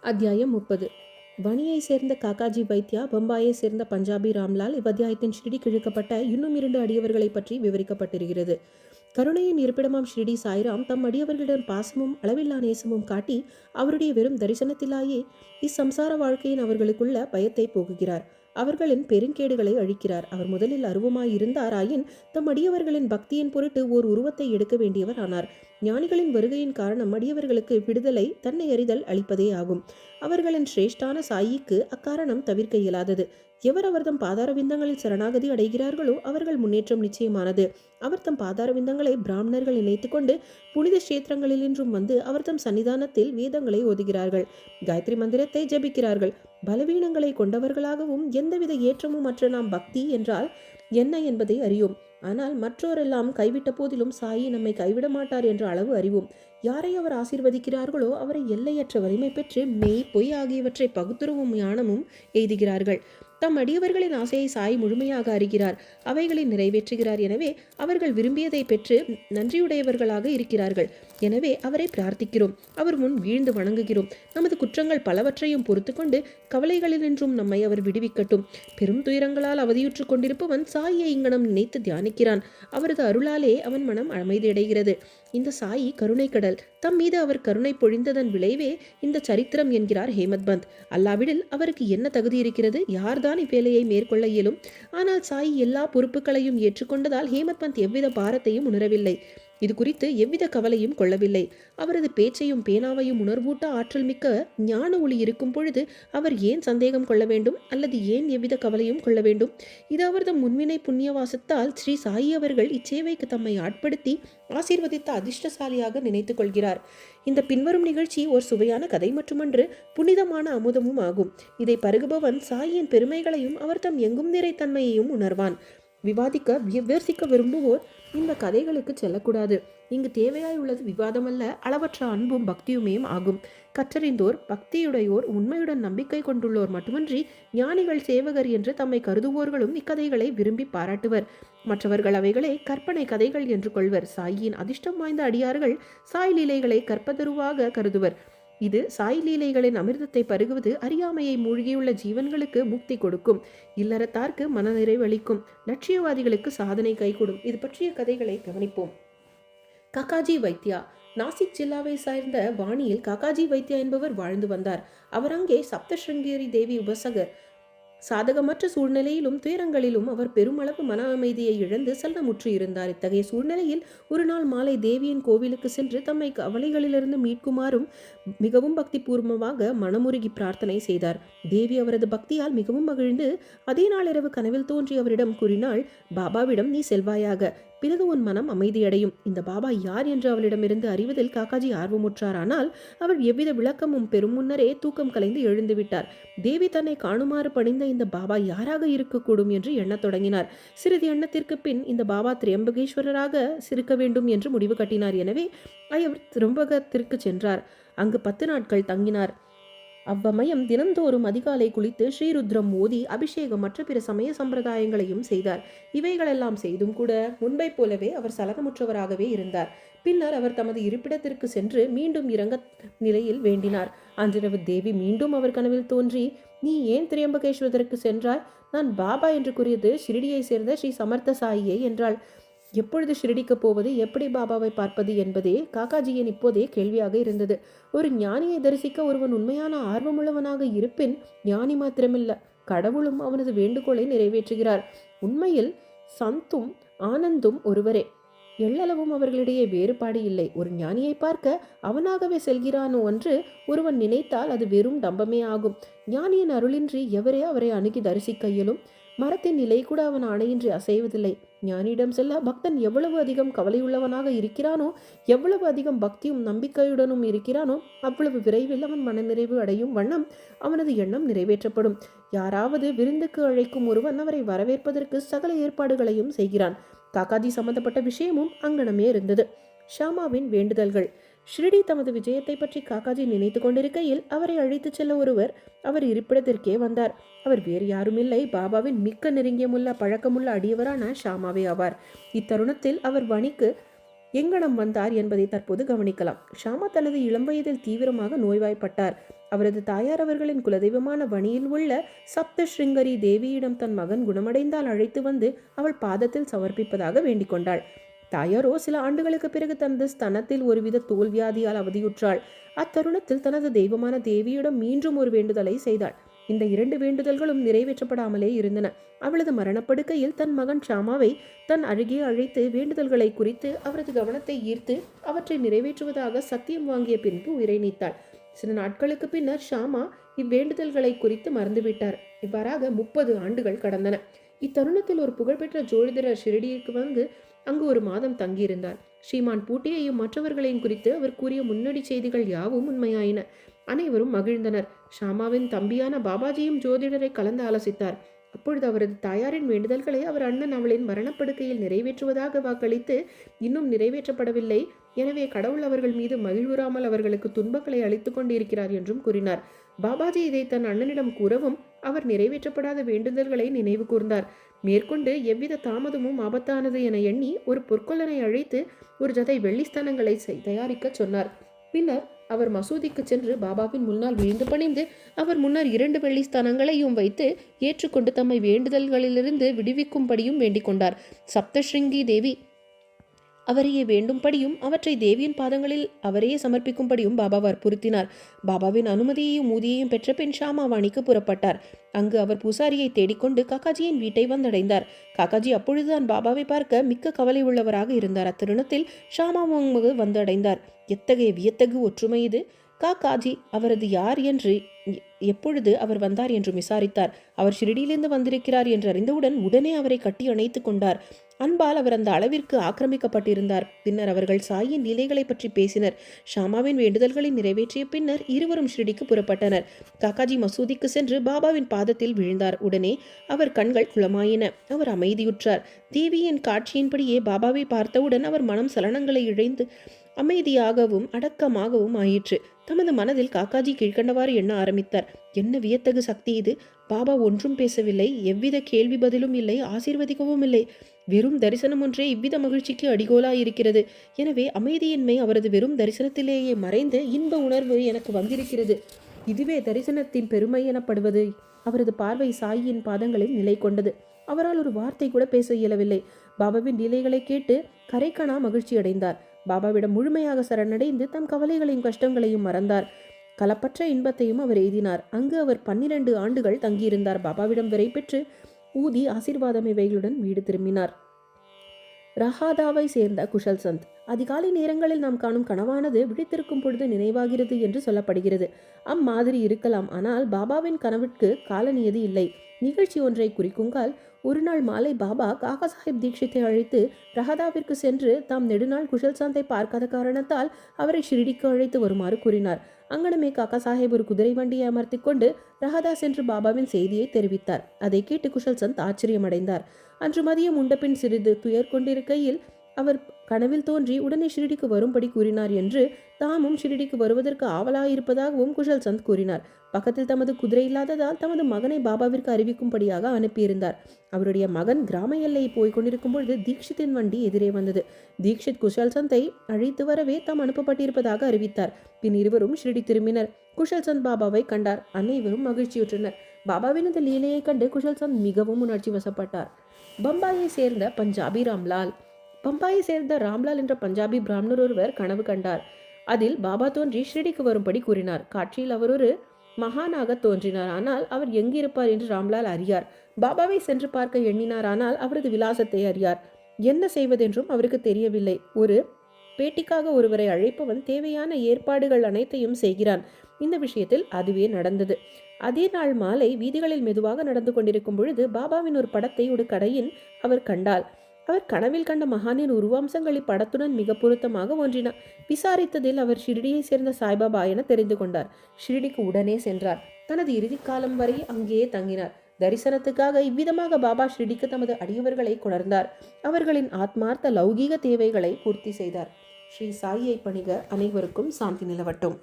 அத்தியாயம் 30. வணியை சேர்ந்த காக்காஜி வைத்யா, பம்பாயை சேர்ந்த பஞ்சாபி ராம்லால். இவ்வத்தியாயத்தின் ஷிரடி கிழக்கப்பட்ட இன்னும் 2 அடியவர்களை பற்றி விவரிக்கப்பட்டிருக்கிறது. கருணையின் இருப்பிடமாம் ஷிரடி சாய்ராம் தம் அடியவர்களிடம் பாசமும் அளவில்லா நேசமும் காட்டி அவருடைய வெறும் தரிசனத்திலாயே இச்சம்சார வாழ்க்கையின் அவர்களுக்குள்ள பயத்தை போக்குகிறார். அவர்களின் பெருங்கேடுகளை அழிக்கிறார். அவர் முதலில் அருவமாயிருந்தாராயின் தம் அடியவர்களின் பக்தியின் பொருட்டு ஓர் உருவத்தை எடுக்க வேண்டியவர் ஆனார். ஞானிகளின் வருகையின் காரணம் அடியவர்களுக்கு விடுதலை, தன்னை அறிதல் அளிப்பதே ஆகும். அவர்களின் சிரேஷ்டான சாயிக்கு அக்காரணம் தவிர்க்க இயலாதது. எவர் அவர்தம் பாதார விந்தங்களில் சரணாகதி அடைகிறார்களோ அவர்கள் முன்னேற்றம் நிச்சயமானது. அவர் தம் பாதார விந்தங்களை பிராமணர்கள் இணைத்து கொண்டு புனித கஷேத்திரங்களிலின்றும் வந்து அவர்தம் சன்னிதானத்தில் வேதங்களை ஓதுகிறார்கள், காயத்ரி மந்திரத்தை ஜபிக்கிறார்கள். பலவீனங்களை கொண்டவர்களாகவும் எந்தவித ஏற்றமும் மற்ற நாம் பக்தி என்றால் என்ன என்பதை அறியோம். ஆனால் மற்றோரெல்லாம் கைவிட்ட போதிலும் சாயி நம்மை கைவிட மாட்டார் என்ற அளவு அறிவோம். யாரை அவர் ஆசீர்வதிக்கிறார்களோ அவரை எல்லையற்ற வலிமை பெற்று மெய் பொய் ஆகியவற்றை பகுத்துருவும் ஞானமும் எய்துகிறார்கள். தம் அடியவர்களின் ஆசையை சாய் முழுமையாக அறிகிறார், அவைகளை நிறைவேற்றுகிறார். எனவே அவர்கள் விரும்பியதை பெற்று நன்றியுடையவர்களாக இருக்கிறார்கள். எனவே அவரை பிரார்த்திக்கிறோம், அவர் முன் வீழ்ந்து வணங்குகிறோம். நமது குற்றங்கள் பலவற்றையும் பொறுத்து கொண்டு கவலைகளினின்றும் நம்மை அவர் விடுவிக்கட்டும். பெரும் துயரங்களால் அவதியுற்று கொண்டிருப்பவன் சாயை இங்கனம் நினைத்து தியானிக்கிறான். அவரது அருளாலே அவன் மனம் அமைதியடைகிறது. இந்த சாயி கருணை கடல். தம் மீது அவர் கருணை பொழிந்ததன் விளைவே இந்த சரித்திரம் என்கிறார் ஹேமத் பந்த். அல்லாவிடில் அவருக்கு என்ன தகுதி இருக்கிறது? யார்தான் இவ்வேலையை மேற்கொள்ள இயலும்? ஆனால் சாயி எல்லா பொறுப்புகளையும் ஏற்றுக்கொண்டதால் ஹேமத் பந்த் எவ்வித பாரத்தையும் உணரவில்லை. இது குறித்து எவ்வித கவலையும் கொள்ளவில்லை. அவரது பேச்சையும் பேனாவையும் உணர்வூட்ட ஆற்றல் மிக்க ஞான ஒளி இருக்கும் பொழுது அவர் ஏன் சந்தேகம் கொள்ள வேண்டும், அல்லது ஏன் எவ்வித கவலையும் கொள்ள வேண்டும்? இது அவரது முன்வினை புண்ணியவாசத்தால் ஸ்ரீ சாயி அவர்கள் இச்சேவைக்கு தம்மை ஆட்படுத்தி ஆசீர்வதித்த அதிர்ஷ்டசாலியாக நினைத்துக் கொள்கிறார். இந்த பின்வரும் நிகழ்ச்சி ஒரு சுவையான கதை மட்டுமன்று, புனிதமான அமுதமும் ஆகும். இதை பருகுபவன் சாயின் பெருமைகளையும் அவர் தம் எங்கும் நிறைத்தன்மையையும் உணர்வான். விமர்சிக்க விரும்புவோர் இந்த கதைகளுக்கு செல்லக்கூடாது. இங்கு தேவையாய் உள்ளது விவாதமல்ல, அளவற்ற அன்பும் பக்தியுமேயும் ஆகும். கற்றறிந்தோர், பக்தியுடையோர், உண்மையுடன் நம்பிக்கை கொண்டுள்ளோர் மட்டுமன்றி ஞானிகள், சேவகர் என்று தம்மை கருதுவோர்களும் இக்கதைகளை விரும்பி பாராட்டுவர். மற்றவர்கள் அவைகளை கற்பனை கதைகள் என்று கொள்வர். சாயின் அதிர்ஷ்டம் வாய்ந்த அடியார்கள் சாய் லீலைகளை கற்பதருவாக கருதுவர். இது சாய் லீலைகளின் அமிர்தத்தை பருகுவது அறியாமையை மூழ்கியுள்ள ஜீவன்களுக்கு முக்தி கொடுக்கும், இல்லறத்தார்க்கு மனநிறைவளிக்கும், லட்சியவாதிகளுக்கு சாதனை கைகூடும். இது பற்றிய கதைகளை கவனிப்போம். காக்காஜி வைத்யா. நாசிக் ஜில்லாவை சார்ந்த வாணியில் காக்காஜி வைத்யா என்பவர் வாழ்ந்து வந்தார். அவர் அங்கே சப்தஸ்ருங்கேரி தேவி உபசகர். சாதகமற்ற சூழ்நிலையிலும் துயரங்களிலும் அவர் பெருமளவு மன அமைதியை இழந்து சலனமுற்று இருந்தார். இத்தகைய சூழ்நிலையில் ஒரு நாள் மாலை தேவியின் கோவிலுக்கு சென்று தம்மை கவலைகளிலிருந்து மீட்குமாறும் மிகவும் பக்தி பூர்வமாக மனமுருகி பிரார்த்தனை செய்தார். தேவி அவரது பக்தியால் மிகவும் மகிழ்ந்து அதே நாள் இரவு கனவில் தோன்றி அவரிடம் கூறினாள், பாபாவிடம் நீ செல்வாயாக, பிறகு உன் மனம் அமைதியடையும். இந்த பாபா யார் என்று அவளிடமிருந்து அறிவதில் காக்காஜி ஆர்வமுற்றார். ஆனால் அவர் எவ்வித விளக்கமும் பெரும் முன்னரே தூக்கம் கலைந்து எழுந்து விட்டார். தேவி தன்னை காணுமாறு பணிந்த இந்த பாபா யாராக இருக்கக்கூடும் என்று எண்ணத் தொடங்கினார். சிறிது எண்ணத்திற்கு பின் இந்த பாபா திரியம்பகேஸ்வரராக இருக்க வேண்டும் என்று முடிவு கட்டினார். எனவே அவர் திரியம்பகத்திற்கு சென்றார். அங்கு 10 நாட்கள் தங்கினார். அவ்வமயம் தினந்தோறும் அதிகாலை குளித்து ஸ்ரீருத்ரம் ஓதி அபிஷேகம் மற்ற பிற சமய சம்பிரதாயங்களையும் செய்தார். இவைகளெல்லாம் செய்தும் கூட முன்பை போலவே அவர் சலனமுற்றவராகவே இருந்தார். பின்னர் அவர் தமது இருப்பிடத்திற்கு சென்று மீண்டும் இறங்க நிலையில் வேண்டினார். அன்றிரவு தேவி மீண்டும் அவர் கனவில் தோன்றி, நீ ஏன் திரியம்பகேஸ்வரருக்கு சென்றாய்? நான் பாபா என்று கூறியது ஷிரடியை சேர்ந்த ஸ்ரீ சமர்த்த சாயியை என்றாள். எப்பொழுது ஷிரடிக்கு போவது, எப்படி பாபாவை பார்ப்பது என்பதே காக்காஜியின் இப்போதே கேள்வியாக இருந்தது. ஒரு ஞானியை தரிசிக்க ஒருவன் உண்மையான ஆர்வமுள்ளவனாக இருப்பின் ஞானி மாத்திரமில்ல, கடவுளும் அவனது வேண்டுகோளை நிறைவேற்றுகிறார். உண்மையில் சந்தும் ஆனந்தும் ஒருவரே. எள்ளளவும் அவர்களிடையே வேறுபாடு இல்லை. ஒரு ஞானியை பார்க்க அவனாகவே செல்கிறானோ என்று ஒருவன் நினைத்தால் அது வெறும் டம்பமே ஆகும். ஞானியின் அருளின்றி எவரே அவரை அணுகி தரிசிக்க இயலும்? மரத்தின் நிலை கூட அவன் ஆணையின்றி அசைவதில்லை. ஞானியிடம் செல்ல பக்தன் எவ்வளவு அதிகம் கவலையுள்ளவனாக இருக்கிறானோ, எவ்வளவு அதிகம் பக்தியும் நம்பிக்கையுடனும் இருக்கிறானோ, அவ்வளவு விரைவில் அவன் மனநிறைவு அடையும் வண்ணம் அவனது எண்ணம் நிறைவேற்றப்படும். யாராவது விருந்துக்கு அழைக்கும் ஒருவன் அவரை வரவேற்பதற்கு சகல ஏற்பாடுகளையும் செய்கிறான். காக்காஜி சம்பந்தப்பட்ட விஷயமும் அங்கனமே இருந்தது. ஷாமாவின் வேண்டுதல்கள். ஷிரடி தமது விஜயத்தை பற்றி காக்காஜி நினைத்து கொண்டிருக்கையில் அவரை அழைத்துச் செல்ல ஒருவர் அவர் இருப்பிடத்திற்கே வந்தார். அவர் வேறு யாருமில்லை, பாபாவின் மிக்க நெருங்கியமுள்ள பழக்கமுள்ள அடியவரான ஷாமாவே ஆவார். இத்தருணத்தில் அவர் வணிக்கு எங்கனம் வந்தார் என்பதை தற்போது கவனிக்கலாம். ஷாமா தனது இளம் வயதில் தீவிரமாக நோய்வாய்ப்பட்டார். அவரது தாயார் அவர்களின் குலதெய்வமான வணியில் உள்ள சப்த ஸ்ருங்கரி தேவியிடம் தன் மகன் குணமடைந்தால் அழைத்து வந்து அவள் பாதத்தில் சமர்ப்பிப்பதாக வேண்டிக் கொண்டாள். தாயாரோ சில ஆண்டுகளுக்கு பிறகு தனது ஸ்தனத்தில் ஒருவித தோல்வியாதியால் அவதியுற்றாள். அத்தருணத்தில் தனது தெய்வமான தேவியிடம் மீண்டும் ஒரு வேண்டுதலை செய்தாள். இந்த 2 வேண்டுதல்களும் நிறைவேற்றப்படாமலே இருந்தன. அவளது மரணப்படுக்கையில் தன் மகன் ஷாமாவை தன் அருகே அழைத்து வேண்டுதல்களை குறித்து அவரது கவனத்தை ஈர்த்து அவற்றை நிறைவேற்றுவதாக சத்தியம் வாங்கிய பின்பு உயிரை நீத்தாள். சில நாட்களுக்கு பின்னர் ஷாமா இவ்வேண்டுதல்களை குறித்து மறந்துவிட்டார். இவ்வாறாக 30 ஆண்டுகள் கடந்தன. இத்தருணத்தில் ஒரு புகழ்பெற்ற ஜோதிடர் ஷிரடிக்கு வந்து அங்கு ஒரு மாதம் தங்கியிருந்தார். ஸ்ரீமான் பூட்டியையும் மற்றவர்களையும் குறித்து அவர் கூறிய முன்னணி செய்திகள் யாவும் உண்மையாயின. அனைவரும் மகிழ்ந்தனர். ஷாமாவின் தம்பியான பாபாஜியும் ஜோதிடரை கலந்து ஆலோசித்தார். அப்பொழுது அவரது தாயாரின் வேண்டுதல்களை அவர் அண்ணன் அவளின் மரணப்படுக்கையில் நிறைவேற்றுவதாக வாக்களித்து இன்னும் நிறைவேற்றப்படவில்லை. எனவே கடவுள் அவர்கள் மீது மகிழ்வுறாமல் அவர்களுக்கு துன்பங்களை அளித்துக் கொண்டிருக்கிறார் என்றும் கூறினார். பாபாஜி இதை தன் அண்ணனிடம் கூறவும் அவர் நிறைவேற்றப்படாத வேண்டுதல்களை நினைவு கூர்ந்தார். மேற்கொண்டு எவ்வித தாமதமும் ஆபத்தானது என எண்ணி ஒரு பொற்கொல்லனை அழைத்து ஒரு ஜதை வெள்ளிஸ்தானங்களை தயாரிக்க சொன்னார். பின்னர் அவர் மசூதிக்கு சென்று பாபாவின் முன்னால் விழுந்து பணிந்து அவர் முன்னர் 2 வெள்ளிஸ்தானங்களையும் வைத்து ஏற்றுக்கொண்டு தம்மை வேண்டுதல்களிலிருந்து விடுவிக்கும்படியும் வேண்டிக் கொண்டார். சப்தஸ்ருங்கி தேவி அவரையே வேண்டும்படியும் அவற்றை தேவியின் பாதங்களில் அவரையே சமர்ப்பிக்கும்படியும் பாபா வற்புறுத்தினார். பாபாவின் அனுமதியையும் ஊதியையும் பெற்ற பின் ஷாமாவாணிக்கு புறப்பட்டார். அங்கு அவர் பூசாரியை தேடிக்கொண்டு காக்காஜியின் வீட்டை வந்தடைந்தார். காக்காஜி அப்பொழுதுதான் பாபாவை பார்க்க மிக்க கவலை உள்ளவராக இருந்தார். அத்தருணத்தில் ஷாமாவாங்கு வந்தடைந்தார். எத்தகைய வியத்தகு ஒற்றுமை இது! காக்காஜி அவரது யார் என்று எப்பொழுது அவர் வந்தார் என்று விசாரித்தார். அவர் ஷிரடியிலிருந்து வந்திருக்கிறார் என்று அறிந்தவுடன் உடனே அவரை கட்டி அணைத்து கொண்டார். அன்பால் அவர் அந்த அளவிற்கு ஆக்கிரமிக்கப்பட்டிருந்தார். பின்னர் அவர்கள் சாயின் லீலைகளை பற்றி பேசினர். ஷாமாவின் வேண்டுதல்களை நிறைவேற்றிய பின்னர் இருவரும் ஷிரடிக்கு புறப்பட்டனர். காக்காஜி மசூதிக்கு சென்று பாபாவின் பாதத்தில் விழுந்தார். உடனே அவர் கண்கள் குளமாயின. அவர் அமைதியுற்றார். தேவியின் காட்சியின்படியே பாபாவை பார்த்தவுடன் அவர் மனம் சலனங்களை இழைந்து அமைதியாகவும் அடக்கமாகவும் ஆயிற்று. தமது மனதில் காக்காஜி கீழ்கண்டவாறு எண்ண ஆரம்பித்தார். என்ன வியத்தகு சக்தி இது! பாபா ஒன்றும் பேசவில்லை, எவ்வித கேள்வி பதிலும் இல்லை, ஆசீர்வதிக்கவும் இல்லை. வெறும் தரிசனம் ஒன்றே இவ்வித மகிழ்ச்சிக்கு அடிகோலாயிருக்கிறது. எனவே அமைதியின்மை அவரது வெறும் தரிசனத்திலேயே மறைந்து இன்ப உணர்வு எனக்கு வந்திருக்கிறது. இதுவே தரிசனத்தின் பெருமை எனப்படுவது. அவரது பார்வை சாயின் பாதங்களில் நிலை கொண்டது. அவரால் ஒரு வார்த்தை கூட பேச இயலவில்லை. பாபாவின் லீலைகளை கேட்டு கரைக்கணா மகிழ்ச்சி அடைந்தார். பாபாவிடம் முழுமையாக சரணடைந்து தம் கவலைகளையும் கஷ்டங்களையும் மறந்தார். கலப்பற்ற இன்பத்தையும் அவர் எய்தினார். அங்கு அவர் 12 ஆண்டுகள் தங்கியிருந்தார். பாபாவிடம் விரை பெற்று ஊதி ஆசீர்வாதம் இவைகளுடன் வீடு திரும்பினார். ரஹாதாவை சேர்ந்த குஷல் சந்த். அதிகாலை நேரங்களில் நாம் காணும் கனவானது விழித்திருக்கும் பொழுது நினைவாகிறது என்று சொல்லப்படுகிறது. அம்மாதிரி இருக்கலாம். ஆனால் பாபாவின் கனவிற்கு காலநியதி இல்லை. நிகழ்ச்சி ஒன்றை குறிக்குங்கால் ஒரு நாள் மாலை பாபா காக்கா சாஹிப் தீக்ஷித்தை அழைத்து ரஹதாவிற்கு சென்று தாம் நெடுநாள் குஷல் சந்தை பார்க்காத காரணத்தால் அவரை ஷிரடிக்கு அழைத்து வருமாறு கூறினார். அங்கனமே காக்கா சாஹிப் ஒரு குதிரை வண்டியை அமர்த்தி கொண்டு ரஹதா சென்று பாபாவின் செய்தியை தெரிவித்தார். அதை கேட்டு குஷல் சந்த் ஆச்சரியமடைந்தார். அன்று மதியம் உண்டபின் சிறிது துயர் கொண்டிருக்கையில் அவர் கனவில் தோன்றி உடனே ஷிரடிக்கு வரும்படி கூறினார் என்று தாமும் ஷிரடிக்கு வருவதற்கு ஆவலாயிருப்பதாகவும் குஷல் சந்த் கூறினார். பக்கத்தில் தமது குதிரை இல்லாததால் தமது மகனை பாபாவிற்கு அறிவிக்கும்படியாக அனுப்பியிருந்தார். அவருடைய மகன் கிராம எல்லையை போய் கொண்டிருக்கும் பொழுது தீக்ஷித்தின் வண்டி எதிரே வந்தது. தீக்ஷித் குஷல் சந்தை அழைத்து வரவே தாம் அனுப்பப்பட்டிருப்பதாக அறிவித்தார். பின் இருவரும் ஷிரடி திரும்பினர். குஷல் சந்த் பாபாவை கண்டார். அனைவரும் மகிழ்ச்சியுற்றனர். பாபாவின் இந்த லீலையை கண்டு குஷல் சந்த் மிகவும் உணர்ச்சி வசப்பட்டார். பம்பாயை சேர்ந்த பஞ்சாபி ராம்லால். பம்பாயை சேர்ந்த ராம்லால் என்ற பஞ்சாபி பிராமணர் ஒருவர் கனவு கண்டார். அதில் பாபா தோன்றி ஷிரடிக்கு வரும்படி கூறினார். காட்சியில் அவர் ஒரு மகானாக தோன்றினார். ஆனால் அவர் எங்கிருப்பார் என்று ராம்லால் அறியார். பாபாவை சென்று பார்க்க எண்ணினார். ஆனால் அவரது விலாசத்தை அறியார். என்ன செய்வதென்றும் அவருக்கு தெரியவில்லை. ஒரு பேட்டிக்காக ஒருவரை அழைப்பவன் தேவையான ஏற்பாடுகள் அனைத்தையும் செய்கிறான். இந்த விஷயத்தில் அதுவே நடந்தது. அதே நாள் மாலை வீதிகளில் மெதுவாக நடந்து கொண்டிருக்கும் பொழுது பாபாவின் ஒரு படத்தை ஒரு கடையின் அவர் கண்டார். அவர் கனவில் கண்ட மகானின் உருவாம்சங்கள் இப்படத்துடன் மிக பொருத்தமாக ஒன்றின. விசாரித்ததில் அவர் ஷிரடியை சேர்ந்த சாய்பாபா என தெரிந்து கொண்டார். ஷிரடிக்கு உடனே சென்றார். தனது இறுதி காலம் வரை அங்கேயே தங்கினார். தரிசனத்துக்காக இவ்விதமாக பாபா ஷிரடிக்கு தமது அடியவர்களை கொணர்ந்தார். அவர்களின் ஆத்மார்த்த லௌகீக தேவைகளை பூர்த்தி செய்தார். ஸ்ரீ சாயியை பணிக. அனைவருக்கும் சாந்தி நிலவட்டும்.